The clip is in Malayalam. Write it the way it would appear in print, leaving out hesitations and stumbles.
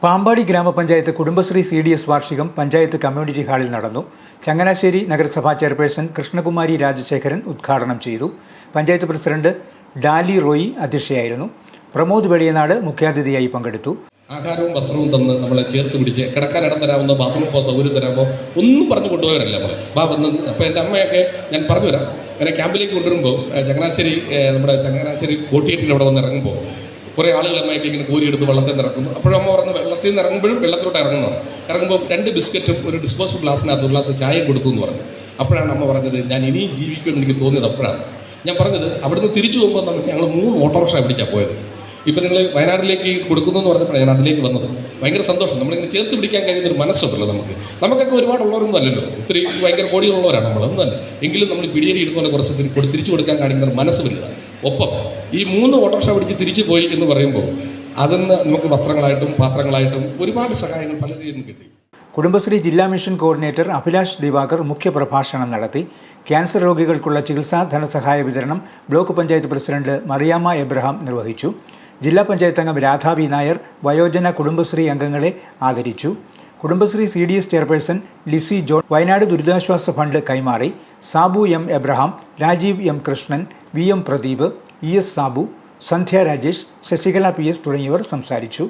പാമ്പാടി ഗ്രാമപഞ്ചായത്ത് കുടുംബശ്രീ CDS വാർഷികം പഞ്ചായത്ത് കമ്മ്യൂണിറ്റി ഹാളിൽ നടന്നു. ചങ്ങനാശ്ശേരി നഗരസഭാ ചെയർപേഴ്സൺ കൃഷ്ണകുമാരി രാജശേഖരൻ ഉദ്ഘാടനം ചെയ്തു. പഞ്ചായത്ത് പ്രസിഡന്റ് ഡാലി റോയി അധ്യക്ഷയായിരുന്നു. പ്രമോദ് വെളിയനാട് മുഖ്യാതിഥിയായി പങ്കെടുത്തു. ആഹാരവും വസ്ത്രവും തന്ന് നമ്മളെ ചേർത്ത് പിടിച്ച് കിടക്കാൻ ഇടം തരാമോ, ബാത്റൂമിൽ പോകാൻ സൗകര്യം തരാമോ ഒന്നും പറഞ്ഞു കൊണ്ടുപോയവരല്ല നമ്മളെ. അപ്പോൾ എൻ്റെ അമ്മയൊക്കെ ഞാൻ പറഞ്ഞു തരാം, അങ്ങനെ ക്യാമ്പിലേക്ക് കൊണ്ടുവരുമ്പോൾ ചങ്ങനാശ്ശേരി കോട്ടിയേറ്റിൽ അവിടെ വന്ന് ഇറങ്ങുമ്പോൾ കുറേ ആളുകൾ അമ്മയൊക്കെ ഇങ്ങനെ കോരിയെടുത്ത് വെള്ളത്തിൽ നിന്ന് ഇറക്കുന്നു. അപ്പോഴും അമ്മ പറഞ്ഞ് വെള്ളത്തിൽ നിന്ന് ഇറങ്ങുമ്പോഴും വെള്ളത്തിലോട്ട് ഇറങ്ങുമ്പോൾ 2 ബിസ്ക്കറ്റും ഒരു ഡിസ്പോസിബിൾ ഗ്ലാസ്സിനകത്ത് ഒരു ഗ്ലാസ് ചായ കൊടുത്തു എന്ന് പറഞ്ഞു. അപ്പോഴാണ് അമ്മ പറഞ്ഞത്, ഞാൻ ഇനിയും ജീവിക്കുമെന്ന് എനിക്ക് തോന്നിയത് അപ്പോഴാണ്. ഞാൻ പറഞ്ഞത്, അവിടുന്ന് തിരിച്ചു പോകുമ്പോൾ ഞങ്ങൾ 3 ഓട്ടോറിക്ഷ പിടിച്ചാണ് പോയത്. ഇപ്പം നിങ്ങൾ വയനാട്ടിലേക്ക് കൊടുക്കുന്നു എന്ന് പറഞ്ഞപ്പോഴാണ് ഞാൻ അതിലേക്ക് വന്നത്. ഭയങ്കര സന്തോഷം. നമ്മളിങ്ങനെ ചേർത്ത് പിടിക്കാൻ കഴിയുന്നൊരു മനസ്സുണ്ടല്ലോ നമുക്കൊക്കെ ഒരുപാടുള്ളവരൊന്നും അല്ലല്ലോ, ഒത്തിരി ഭയങ്കര കോടികളുള്ളവരാണ് നമ്മളൊന്നുമല്ല. എങ്കിലും നമ്മൾ പിടിയേരി ഇടുന്ന കുറച്ച് തിരിച്ചു കൊടുക്കാൻ കാണിക്കുന്ന ഒരു മനസ്സ് വലുതാണ്. ഒപ്പം ഈ 3 ഓട്ടോറിക്ഷ പിടിച്ച് തിരിച്ചു പോയി എന്ന് പറയുമ്പോൾ അതിന്ന് നമുക്ക് വസ്ത്രങ്ങളായിട്ടും പാത്രങ്ങളായിട്ടും ഒരുപാട് സഹായങ്ങൾ പലരിൽ നിന്ന് കിട്ടി. കുടുംബശ്രീ ജില്ലാ മിഷൻ കോർഡിനേറ്റർ അഭിലാഷ് ദിവാകർ മുഖ്യപ്രഭാഷണം നടത്തി. ക്യാൻസർ രോഗികൾക്കുള്ള ചികിത്സാ ധനസഹായ വിതരണം ബ്ലോക്ക് പഞ്ചായത്ത് പ്രസിഡന്റ് മറിയാമ്മ എബ്രഹാം നിർവഹിച്ചു. ജില്ലാ പഞ്ചായത്ത് അംഗം രാധാ വി നായർ വയോജന കുടുംബശ്രീ അംഗങ്ങളെ ആദരിച്ചു. കുടുംബശ്രീ CDS ചെയർപേഴ്സൺ ലിസി ജോൺ വയനാട് ദുരിതാശ്വാസ ഫണ്ട് കൈമാറി. Sabu M Abraham, Rajeev M Krishnan, VM Pradeep, ES Sabu, Sandhya Rajesh, Sasikala PS തുടങ്ങിയവർ സംസാരിച്ചു.